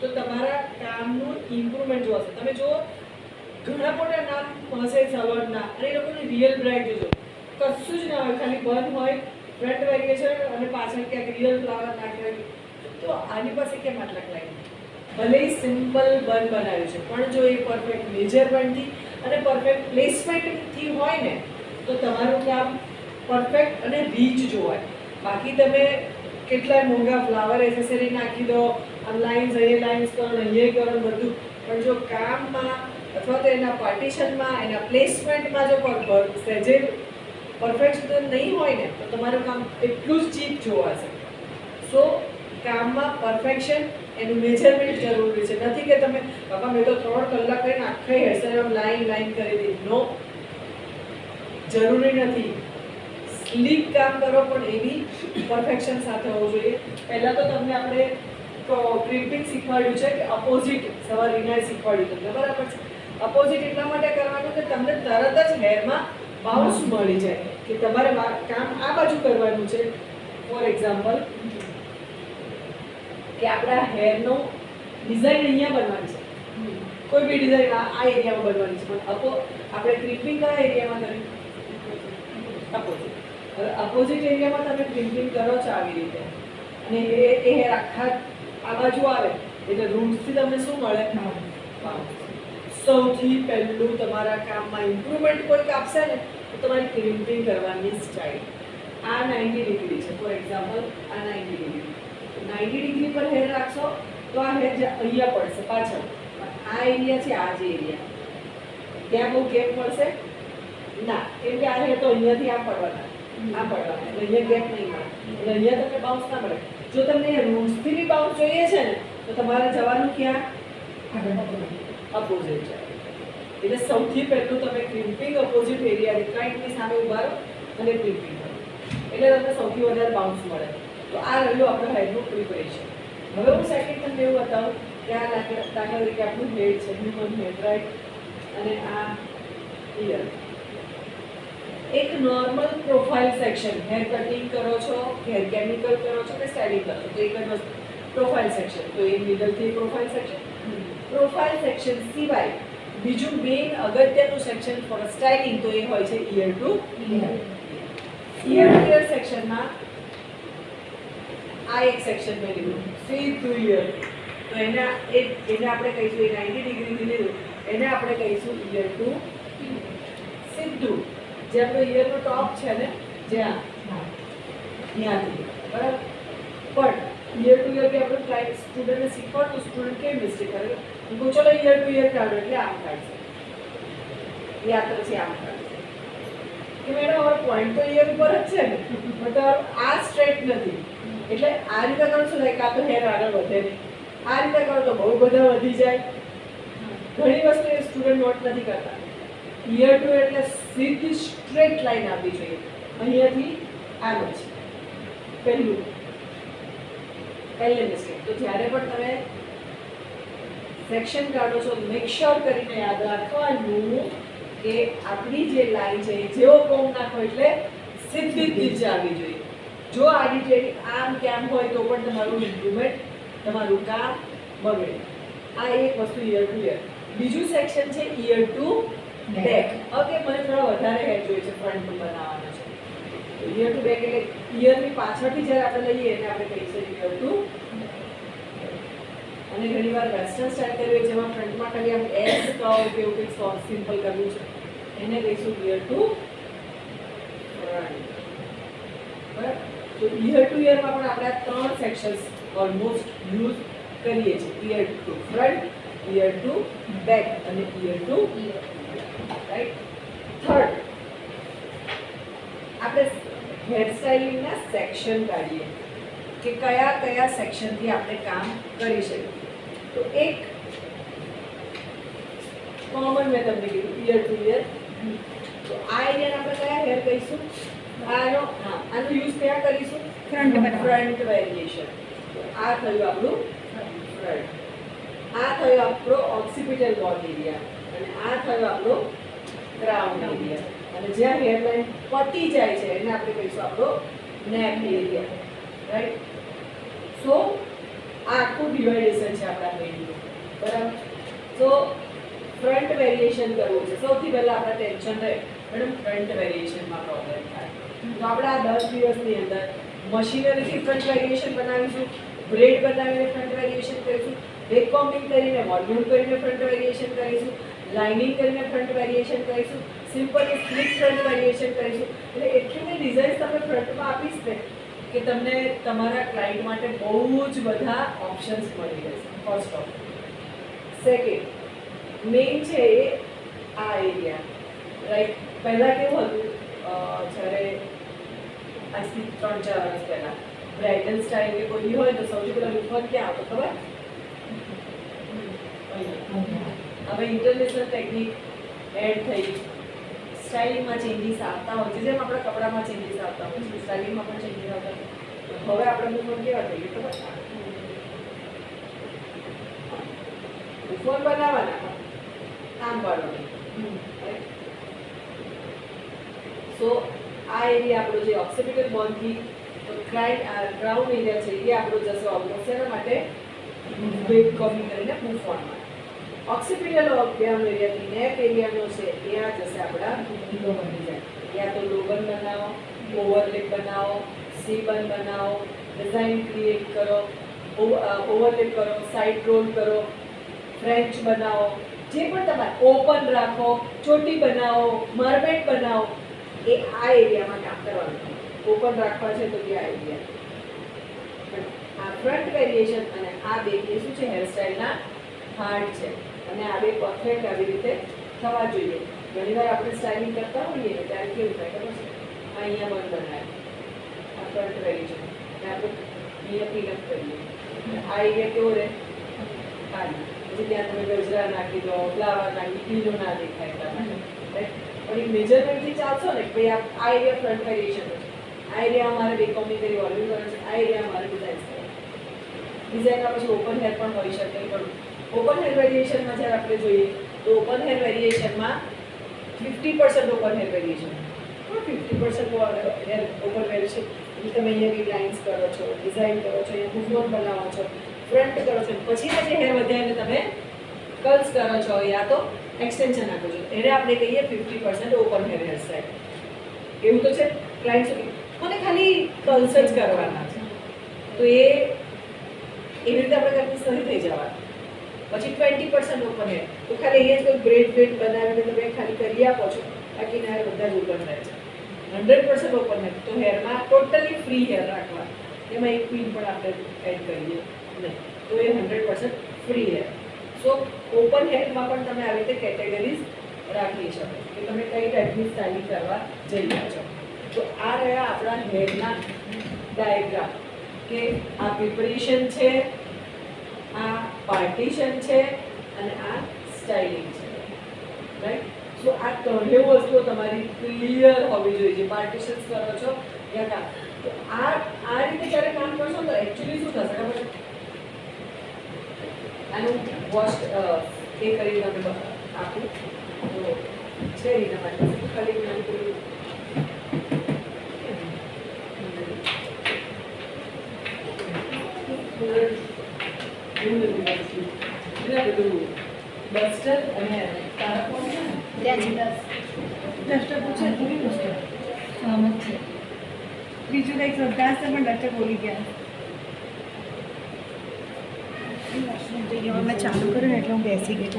તો તમારા કામનું ઇમ્પ્રુવમેન્ટ જોશે. તમે જો ઘણા મોટા નામ હશે સલૂનના અને એ લોકોની રિયલ બ્રાઇટ જોજો, કશું જ ના હોય, ખાલી બન હોય, ફ્રન્ટ વેરિએશન અને પાછળ ક્યાંક રિયલ ફ્લાવર નાખેલું. તો આની પાસે કેમ આટલા ક્લાઇન્ટ? ભલે સિમ્પલ બન બનાવ્યું છે પણ જો એ પરફેક્ટ મેજરમેન્ટથી અને પરફેક્ટ પ્લેસમેન્ટથી હોય ને તો તમારું કામ પરફેક્ટ અને રીચ જોવાય. બાકી તમે કેટલાય મોંઘા ફ્લાવર એસેસરી નાખી દો, આમ લાઇન્સ અહીંયા લાઇન્સ કરો, અહીંયા કરો બધું, પણ જો કામમાં અથવા તો એના પાર્ટિશનમાં, એના પ્લેસમેન્ટમાં જો સહેજે પરફેક્ટ નહીં હોય ને તો તમારું કામ એટલું જ ચીપ જોવાશે. સો કામમાં પરફેક્શન, એનું મેજરમેન્ટ જરૂરી છે. નથી કે તમે બાપા મેં તો 3 કલાક કરીને આખી હેરસ્ટાઈલ લાઈન કરી દીધી. નો, જરૂરી નથી. સ્લીક કામ કરો પણ એવી પરફેક્શન સાથે હોવું જોઈએ. પહેલાં તો તમને આપણે ક્રિમ્પિંગ શીખવાડ્યું છે કે અપોઝિટ, સવાર રીનાએ શીખવાડ્યું તમને, બરાબર છે? અપોઝિટ એટલા માટે કરવાનું કે તમને તરત જ હેરમાં બાઉન્સ મળી જાય કે તમારે કામ આ બાજુ કરવાનું છે. ફોર એક્ઝામ્પલ કે આપણા હેરનો ડિઝાઇન અહીંયા બનવાની છે, કોઈ બી ડિઝાઇન આ એરિયામાં બનવાની છે, પણ આપણે ક્રિમ્પિંગ કયા એરિયામાં કરીએ? અપોઝિટ. હવે અપોઝિટ એરિયામાં તમે ક્રિમ્પિંગ કરો છો આવી રીતે અને એ હેર આખા આ બાજુ આવે એટલે રૂટ્સથી તમને શું મળે? સૌથી પહેલું તમારા કામમાં ઇમ્પ્રુવમેન્ટ કોઈ આપશે ને તો તમારી ક્રિમ્પિંગ કરવાની સ્ટાઇલ. આ 90 ડિગ્રી છે, ફોર એક્ઝામ્પલ આ 90 ડિગ્રી. 90 ડિગ્રી પર હેર રાખશો તો આ હેર અહીંયા પડશે પાછળ. આ એરિયા છે, આ જે એરિયા ત્યાં બહુ ગેપ મળશે ના, કેમ કે આ હેર તો અહીંયાથી આ પડવાના, આ પડવાના, એટલે અહીંયા ગેપ નહીં મળે, એટલે અહીંયા તમને બાઉન્સ ના મળે. જો તમને રૂટ્સથી બી બાઉન્સ જોઈએ છે ને તો તમારે જવાનું ક્યાં? અપોઝિટ છે. એટલે સૌથી પહેલું તમે ક્રિમ્પિંગ અપોઝિટ એરિયા ક્લાયન્ટની સામે ઉભા રહો અને ક્રિમ્પિંગ કરો એટલે તમને સૌથી વધારે બાઉન્સ મળે. તો આ રહ્યું આપણું હેરનું પ્રિપરેશન. હવે હું સેકન્ડ તમને એવું બતાવું કે આ દાખલા તરીકે આપણું હેડ છે, હ્યુમન હેડ, રાઈટ? અને આ ઈયર. એક normal profile section, hair cutting કરો છો, હેર કેમિકલ કરો છો કે સ્ટાઇલિંગ કરો છો તો એક જ વસ્તુ પ્રોફાઇલ સેક્શન. તો એ મિડલથી પ્રોફાઇલ સેક્શન. પ્રોફાઇલ સેક્શન સિવાય બીજું મેઇન અગત્યનું સેક્શન ફોર સ્ટાઇલિંગ તો એ હોય છે ઈયર ટુ ઈયર. ઈયર ટુ ઈયર સેક્શનમાં આ એક સેક્શન મેં લીધું સીધું ઈયર, તો એને આપણે કહીશું, એ 90 ડિગ્રીથી લીધું એને આપણે કહીશું ઈયર ટુ સીધું. જે આપણો ઈયરનો ટોપ છે ને જ્યાં ત્યાંથી, બરાબર? પણ ઈયર ટુ ઈયર બી આપણે સ્ટુડન્ટને શીખવાડતું, સ્ટુડન્ટ કેવી મિસ્ટેક કરે, હું ચલો ઈયર ટુ ઈયર કાઢો એટલે આમ કાઢશે, યા તો પછી આમ કાઢશે કે મેડમ અમારો પોઈન્ટ તો ઈયર ઉપર જ છે ને, મતલબ આ સ્ટ્રેટ નથી. એટલે આ રીતે કરો શું થાય? કાં તો હેર આગળ વધે નહીં, આ રીતે કરો તો બહુ બધા વધી જાય. ઘણી વસ્તુ એ સ્ટુડન્ટ નોટ નથી કરતા. ઈયર ટુ એટલે સીધી સ્ટ્રેટ લાઈન આપવી જોઈએ, અહીંયાથી આગળ છે. પહેલી મિસ્ટેક. તો જ્યારે પણ તમે સેક્શન કાઢો છો મેક શ્યોર કરીને યાદ રાખવાનું કે આપણી જે લાઈન છે જેવો કોમ નાખો એટલે સીધી જ નીચે આવી જોઈએ. જો આડી ટેડી આમ કેમ હોય તો પણ તમારું ઇમ્પ્રુવમેન્ટ, તમારું કામ બગડે. આ એક વસ્તુ ઈયર ટુ ઈયર. બીજું સેક્શન છે ઈયર ટુ બેક. ઓકે, મને થોડા વધારે હેર જોઈએ છે, ફ્રન્ટ બનાવવાનો છે. તો ઈયર ટુ બેક એટલે ઈયરની પાછળથી જ્યારે આપણે લઈએ એને આપણે કહીશું ઈયર ટુ. અને ઘણી વાર વેસ્ટર્ન સ્ટાઇલ કરવી હોય જેમાં ફ્રન્ટમાં ખાલી આમ એસ કર્વ કે એવું કંઈક સિમ્પલ કરવું છે એને કહીશું ઈયર ટુ ફ્રન્ટ. બરાબર? તો ઈયર ટુ ઈયરમાં પણ આપણે આ 3 સેક્શન્સ ઓલમોસ્ટ યુઝ કરીએ છીએ. Ear to front, ear to back અને ઈયર ટુ રાઈટ. થર્ડ, આપણે હેર સ્ટાઇલિંગના સેક્શન કાઢીએ કે કયા કયા સેક્શનથી આપણે કામ કરી શકીએ. તો એક કોમન મેં તમને કીધું ઈયર ટુ ઈયર. તો આ એરિયાને આપણે કયા હેર કહીશું? આનો યુઝ ક્યાં કરીશું? Front variation. તો આ થયું આપણું ફ્રન્ટ, આ થયો આપણો ઓક્સિપિટલ બોલ એરિયા અને આ થયો આપણો ક્રાઉન એરિયા. અને જ્યાં હેરલાઇન પતી જાય છે એને આપણે કહીશું આપણો નેક એરિયા, રાઈટ? સો આ આખું ડિવાઇડેશન છે આપણા મેઇનનું, બરાબર. તો ફ્રન્ટ વેરિએશન કરવું છે. સૌથી પહેલાં આપણે ટેન્શન રહે મેડમ ફ્રન્ટ વેરિએશનમાં પ્રોબ્લેમ થાય, તો આપણે આ 10 દિવસની અંદર મશીનરીથી ફ્રન્ટ વેરિએશન બનાવીશું, બ્રેડ બનાવીને ફ્રન્ટ વેરિએશન કરીશું, બેક કોમ્બિંગ કરીને વોલ્યુમ કરીને ફ્રન્ટ વેરિએશન કરીશું, લાઇનિંગ કરીને ફ્રન્ટ વેરિએશન કરીશું, સિમ્પલી સ્લિપ ફ્રન્ટ વેરિએશન કરીશું. એટલે એટલી બધી ડિઝાઇન્સ તમે ફ્રન્ટમાં આપીશ ને કે તમને તમારા ક્લાયન્ટ માટે બહુ જ બધા ઓપ્શન્સ મળી રહેશે. ફર્સ્ટ ઓફ સેકન્ડ મેઇન છે એ આ એરિયા, રાઈટ. પહેલાં કેવું હતું, જ્યારે આજથી 3-4 વર્ષ પહેલાં બ્રાઇડલ સ્ટાઇલ કે કોઈ હોય તો સૌથી પહેલાં લુફર ક્યાં આવતો ખબર? હવે ઇન્ટરનેશનલ ટેકનિક એડ થઈ, સ્ટાઇલિંગમાં ચેન્જીસ આવતા હોય છે, જેમ આપણા કપડામાં ચેન્જીસ આવતા હોય છે સ્ટાઇલિંગમાં પણ ચેન્જીસ આવતા હોય. હવે આપણે લુફર કેવા થઈએ ખબર? લુફર બનાવવાના કામ પાડવાનું. સો આ એરિયા આપણો જે ઓક્સિપિટલ બોનથી ગ્રાઉન્ડ એરિયા છે એ આપણો જશે ઓલમોસ્ટ એના માટે બેક કોમિંગ કરીને મૂકવામાં. ઓક્સિપિટલ ગ્રાઉન્ડ એરિયાથી નેક એરિયાનો છે એ આ જશે આપણા લોબન ડિઝાઇન. યા તો લોબન બનાવો, ઓવરલેપ બનાવો, સી બન બનાવો, ડિઝાઇન ક્રિએટ કરો, ઓવરલેપ કરો, સાઇડ રોલ કરો, ફ્રેન્ચ બનાવો, જે પણ તમારે ઓપન રાખો, ચોટી બનાવો, મરમેડ બનાવો, એ આ એરિયામાં કામ કરવાનું. ઓપન રાખવા છે તો કે આ એરિયા. પણ આ ફ્રન્ટ વેરિએશન અને આ બે એ શું છે હેરસ્ટાઇલના હાર્ટ છે અને આ બે પરફેક્ટ આવી રીતે થવા જોઈએ. ઘણીવાર આપણે સ્ટાઇલિંગ કરતા હોઈએ ને ત્યારે કેવું થાય ખબર છે, આ અહીંયા બંધ બનાવે આ ફ્રન્ટ વેરિએશન અને આપણે અહીંયા ક્લીનઅપ કરીએ, આ એરિયા કેવો રહે ખાલી, પછી ત્યાં તમે ગજરા નાખી દો, ફ્લાવર નાખી, પીલો ના દેખાય એટલા માટે. પણ એ મેજરમેન્ટથી ચાલશો ને કે ભાઈ આ એરિયા ફ્રન્ટ વેરિએશન છે, આ એરિયા અમારે બેકોમી કરી વોલ્યુમ કરે છે, આ એરિયા અમારે ડિઝાઇન કરે. ડિઝાઇનમાં પછી ઓપન હેર પણ હોઈ શકે, પણ ઓપન હેર વેરિએશનમાં જ્યારે આપણે જોઈએ તો ઓપન હેર વેરિએશનમાં 50% open hair variation, 50% hair open variation એટલે તમે અહીંયા બી લાઇન્સ કરો છો, ડિઝાઇન કરો છો, અહીંયા મૂવમેન્ટ બનાવો છો, ફ્રન્ટ કરો છો, પછી જે હેર વધારીને તમે કર્લ્સ કરો છો યા તો એક્સટેન્શન આપો છો, એને આપણે કહીએ 50% ઓપન હેર હેરસ્ટાઇલ. એવું તો છે ક્લાયન્ટ સુધી મને ખાલી કર્લ્સ જ કરવાના છે, તો એવી રીતે આપણે પ્રેક્ટિસ નથી થઈ જવાનું. પછી 20% ઓપન હેર, તો ખાલી અહીંયા જ કોઈ બ્રેડ બનાવીને તમે ખાલી કરી આપો છો, બાકીના હેર બધા જ ઓપન રહે છે. 100% ઓપન હેર તો હેરમાં ટોટલી ફ્રી હેર રાખવા, એમાં એક પિન પણ આપણે એડ કરીએ નહીં, તો એ 100% ફ્રી હેર. સો ઓપન હેરમાં પણ તમે આવી રીતે કેટેગરીઝ રાખી શકો કે તમે કઈ ટાઈપની સ્ટાઇલિંગ કરવા જઈ રહ્યા છો. તો આ રહ્યા આપણા હેરના ડાયાગ્રામ કે આ પ્રિપરેશન છે, આ પાર્ટીશન છે અને આ સ્ટાઇલિંગ છે, રાઈટ. સો આ ત્રણેય વસ્તુઓ તમારી ક્લિયર હોવી જોઈએ. પાર્ટીશન્સ કરો છો યા કામ, તો આ રીતે જ્યારે કામ કરશો તો એકચ્યુઅલી શું થશે ખબર છે, આનું વોશ એ કરીને તમે આપું તો છે એના માટે ખાલી જ્ઞાન પૂરું બધું ડસ્ટર અને તારા કોણ છે ને ડસ્ટર પૂછે થોડી ડસ્ટર સહમત છે. બીજું કંઈક શ્રદ્ધા છે પણ ડસ્ટર બોલી ગયા. મેં ચાલુ કર્યું ને એટલે હું બેસી ગઈ.